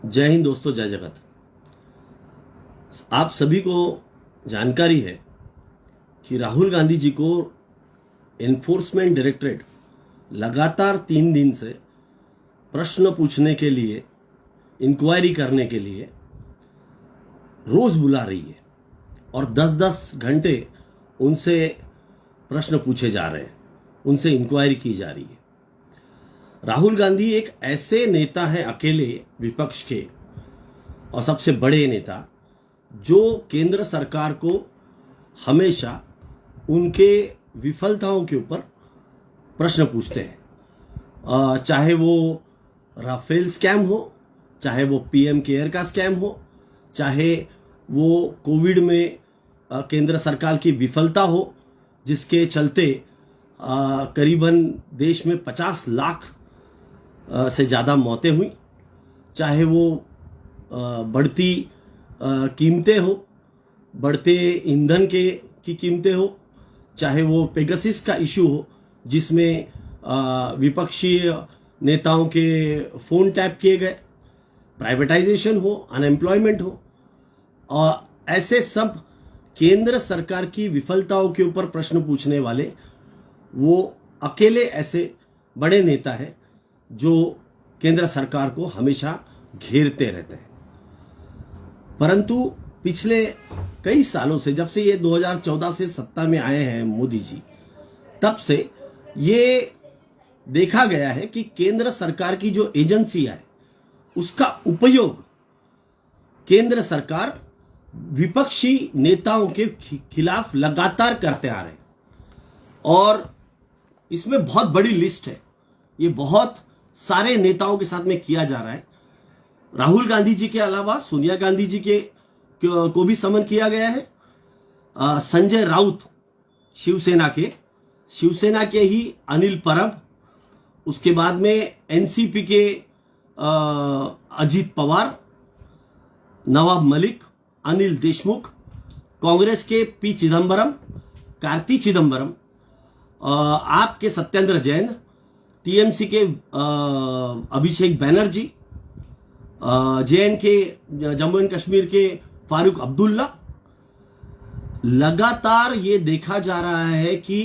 जय हिंद दोस्तों, जय जगत। आप सभी को जानकारी है कि राहुल गांधी जी को एनफोर्समेंट डायरेक्टरेट लगातार 3 दिन से प्रश्न पूछने के लिए, इंक्वायरी करने के लिए रोज बुला रही है और 10-10 घंटे उनसे प्रश्न पूछे जा रहे हैं, उनसे इंक्वायरी की जा रही है। राहुल गांधी एक ऐसे नेता हैं, अकेले विपक्ष के और सबसे बड़े नेता, जो केंद्र सरकार को हमेशा उनके विफलताओं के ऊपर प्रश्न पूछते हैं। चाहे वो राफेल स्कैम हो, चाहे वो पीएम केयर का स्कैम हो, चाहे वो कोविड में केंद्र सरकार की विफलता हो, जिसके चलते करीबन देश में 50 लाख से ज़्यादा मौतें हुई, चाहे वो बढ़ती कीमतें हो, बढ़ते ईंधन की कीमतें हो, चाहे वो पेगासस का इशू हो जिसमें विपक्षी नेताओं के फोन टैप किए गए, प्राइवेटाइजेशन हो, अनएम्प्लॉयमेंट हो, और ऐसे सब केंद्र सरकार की विफलताओं के ऊपर प्रश्न पूछने वाले वो अकेले ऐसे बड़े नेता हैं जो केंद्र सरकार को हमेशा घेरते रहते हैं। परंतु पिछले कई सालों से, जब से ये 2014 से सत्ता में आए हैं मोदी जी, तब से ये देखा गया है कि केंद्र सरकार की जो एजेंसियां है उसका उपयोग केंद्र सरकार विपक्षी नेताओं के खिलाफ लगातार करते आ रहे हैं। और इसमें बहुत बड़ी लिस्ट है, ये बहुत सारे नेताओं के साथ में किया जा रहा है। राहुल गांधी जी के अलावा सोनिया गांधी जी को भी समन किया गया है। संजय राउत शिवसेना के ही अनिल परब, उसके बाद में एनसीपी के अजीत पवार, नवाब मलिक, अनिल देशमुख, कांग्रेस के पी चिदम्बरम, कार्ति चिदम्बरम, आपके सत्येंद्र जैन, टीएमसी के अभिषेक बैनर्जी, जेएनके जम्मू एंड कश्मीर के फारूक अब्दुल्ला। लगातार ये देखा जा रहा है कि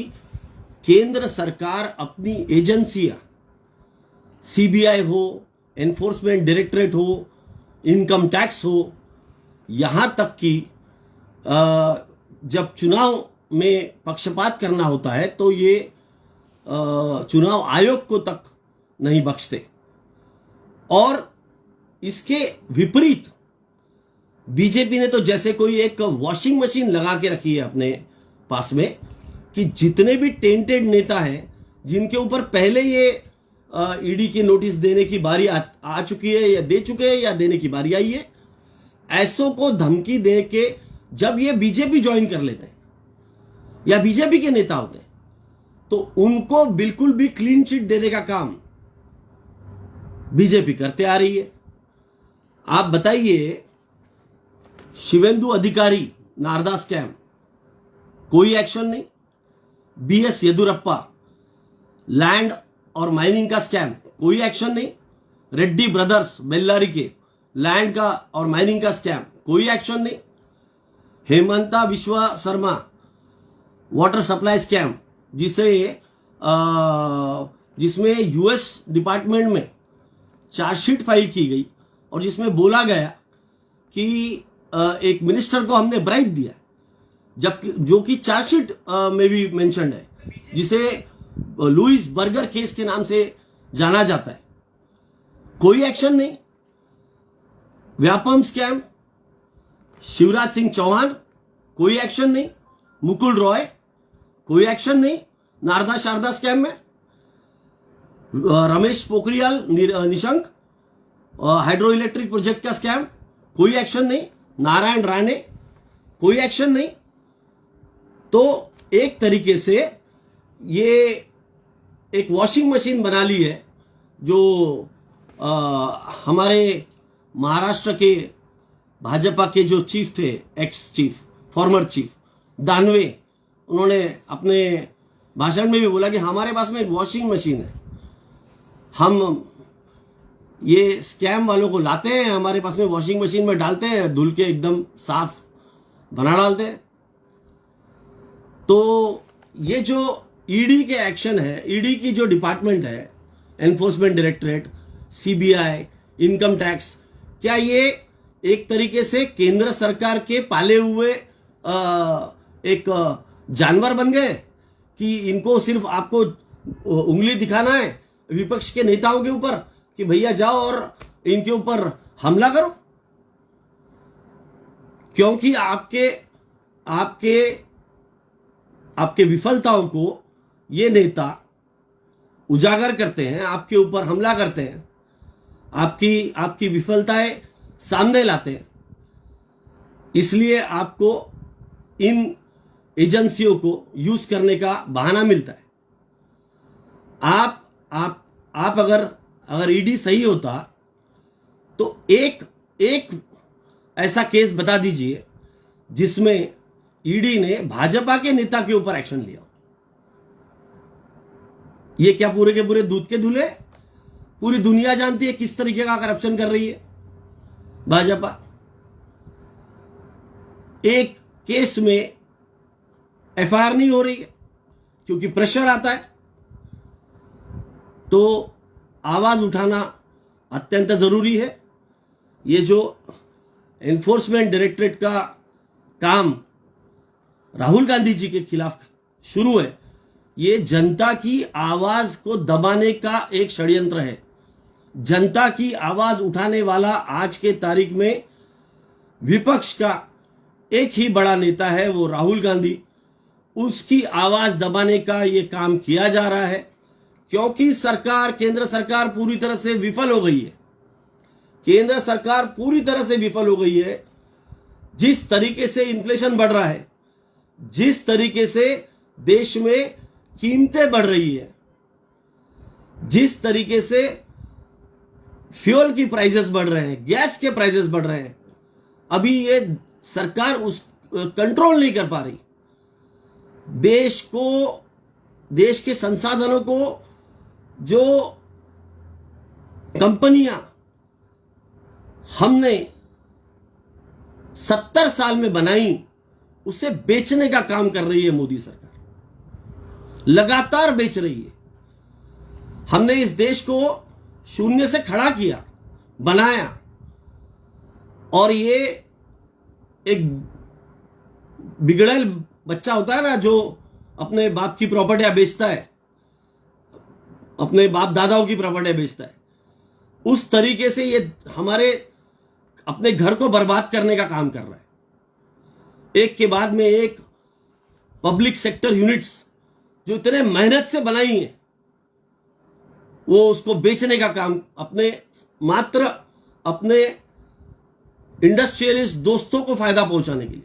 केंद्र सरकार अपनी एजेंसियां, सीबीआई हो, एनफोर्समेंट डायरेक्टरेट हो, इनकम टैक्स हो, यहां तक कि जब चुनाव में पक्षपात करना होता है तो ये चुनाव आयोग को तक नहीं बख्शते। और इसके विपरीत बीजेपी ने तो जैसे कोई एक वॉशिंग मशीन लगा के रखी है अपने पास में, कि जितने भी टेंटेड नेता हैं, जिनके ऊपर पहले ये ईडी के नोटिस देने की बारी आ चुकी है, या दे चुके हैं, या देने की बारी आई है, ऐसों को धमकी दे के जब ये बीजेपी ज्वाइन कर लेते हैं या बीजेपी के नेता होते हैं, तो उनको बिल्कुल भी क्लीन चिट देने का काम बीजेपी करते आ रही है। आप बताइए, शिवेंदु अधिकारी नारदा स्कैम, कोई एक्शन नहीं। बीएस येदुरप्पा लैंड और माइनिंग का स्कैम, कोई एक्शन नहीं। रेड्डी ब्रदर्स बेल्लारी के लैंड का और माइनिंग का स्कैम, कोई एक्शन नहीं। हेमंता विश्वा शर्मा वाटर सप्लाई स्कैम, जिसमें यूएस डिपार्टमेंट में चार्जशीट फाइल की गई और जिसमें बोला गया कि एक मिनिस्टर को हमने ब्राइब दिया, जबकि जो कि चार्जशीट में भी मेंशन्ड है, जिसे लुइस बर्गर केस के नाम से जाना जाता है, कोई एक्शन नहीं। व्यापम स्कैम, शिवराज सिंह चौहान, कोई एक्शन नहीं। मुकुल रॉय, कोई एक्शन नहीं। नारदा शारदा स्कैम में Ramesh Pokhriyal Nishank, hydro electric project का स्कैम, कोई एक्शन नहीं। नारायण राणे, कोई एक्शन नहीं। तो एक तरीके से ये एक वॉशिंग मशीन बना ली है, जो हमारे महाराष्ट्र के भाजपा के जो चीफ थे, ex chief, former chief Danve, उन्होंने अपने भाषण में भी बोला कि हमारे पास में एक वॉशिंग मशीन है, हम ये स्कैम वालों को लाते हैं हमारे पास में, वॉशिंग मशीन में डालते हैं, धुल के एकदम साफ बना डालते हैं। तो ये जो ईडी के एक्शन है, ईडी की जो डिपार्टमेंट है, enforcement directorate, CBI, income tax, क्या ये एक तरीके से केंद्र सरकार के पाले हुए एक जानवर बन गए कि इनको सिर्फ आपको उंगली दिखाना है विपक्ष के नेताओं के ऊपर कि भैया जाओ और इनके ऊपर हमला करो? क्योंकि आपके आपके आपके विफलताओं को ये नेता उजागर करते हैं, आपके ऊपर हमला करते हैं, आपकी विफलताएं सामने लाते हैं, इसलिए आपको इन एजेंसियों को यूज करने का बहाना मिलता है। आप अगर ईडी सही होता तो एक ऐसा केस बता दीजिए जिसमें ईडी ने भाजपा के नेता के ऊपर एक्शन लिया। ये क्या पूरे के पूरे दूध के धुले? पूरी दुनिया जानती है किस तरीके का करप्शन कर रही है भाजपा। एक केस में एफआईआर नहीं हो रही है क्योंकि प्रेशर आता है। तो आवाज उठाना अत्यंत जरूरी है। ये जो एनफोर्समेंट डायरेक्टरेट का काम राहुल गांधी जी के खिलाफ शुरू है, ये जनता की आवाज को दबाने का एक षड्यंत्र है। जनता की आवाज उठाने वाला आज के तारीख में विपक्ष का एक ही बड़ा नेता है, वो राहुल गांधी। उसकी आवाज दबाने का ये काम किया जा रहा है क्योंकि केंद्र सरकार पूरी तरह से विफल हो गई है। केंद्र सरकार पूरी तरह से विफल हो गई है। जिस तरीके से इन्फ्लेशन बढ़ रहा है, जिस तरीके से देश में कीमतें बढ़ रही है, जिस तरीके से फ्यूल की प्राइसेस बढ़ रहे हैं, गैस के प्राइसेस बढ़ रहे हैं, अभी ये सरकार उस कंट्रोल नहीं कर पा रही। देश के संसाधनों को जो कंपनियां हमने 70 साल में बनाई, उसे बेचने का काम कर रही है मोदी सरकार, लगातार बेच रही है। हमने इस देश को शून्य से खड़ा किया, बनाया, और ये एक बिगड़ैल बच्चा होता है ना जो अपने बाप की प्रॉपर्टियां बेचता है, अपने बाप दादाओं की प्रॉपर्टियां बेचता है, उस तरीके से ये हमारे अपने घर को बर्बाद करने का काम कर रहा है। एक के बाद में एक पब्लिक सेक्टर यूनिट्स जो इतने मेहनत से बनाई हैं, वो उसको बेचने का काम मात्र अपने इंडस्ट्रियलिस्ट दोस्तों को फायदा पहुंचाने के लिए।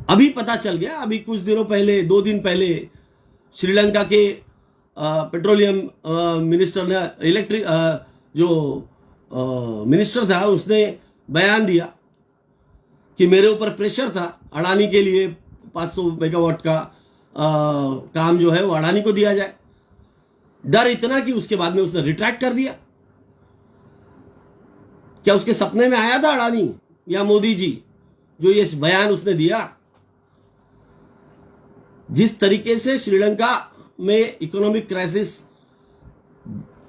अभी पता चल गया, अभी कुछ दिनों पहले, 2 दिन पहले, श्रीलंका के पेट्रोलियम मिनिस्टर ने, इलेक्ट्रिक जो मिनिस्टर था, उसने बयान दिया कि मेरे ऊपर प्रेशर था अडानी के लिए 500 मेगावाट का काम जो है वो अडानी को दिया जाए। डर इतना कि उसके बाद में उसने रिट्रैक्ट कर दिया। क्या उसके सपने में आया था अडानी या मोदी जी जो ये बयान उसने दिया? जिस तरीके से श्रीलंका में इकोनॉमिक क्राइसिस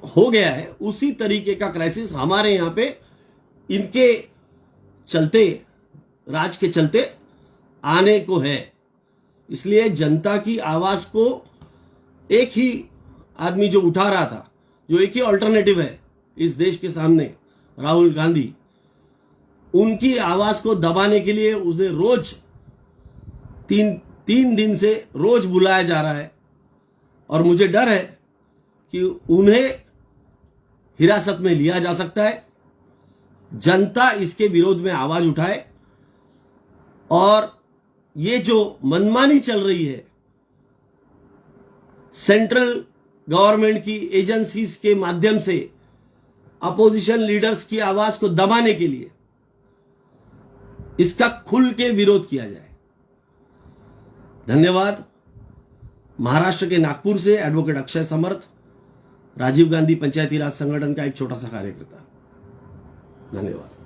हो गया है, उसी तरीके का क्राइसिस हमारे यहां पे इनके चलते, राज के चलते आने को है। इसलिए जनता की आवाज को एक ही आदमी जो उठा रहा था, जो एक ही ऑल्टरनेटिव है इस देश के सामने, राहुल गांधी, उनकी आवाज को दबाने के लिए उसे रोज तीन दिन से रोज बुलाया जा रहा है। और मुझे डर है कि उन्हें हिरासत में लिया जा सकता है। जनता इसके विरोध में आवाज उठाए और ये जो मनमानी चल रही है सेंट्रल गवर्नमेंट की एजेंसीज के माध्यम से अपोजिशन लीडर्स की आवाज को दबाने के लिए, इसका खुल के विरोध किया जाए। धन्यवाद। महाराष्ट्र के नागपुर से एडवोकेट अक्षय समर्थ, राजीव गांधी पंचायती राज संगठन का एक छोटा सा कार्यकर्ता। धन्यवाद।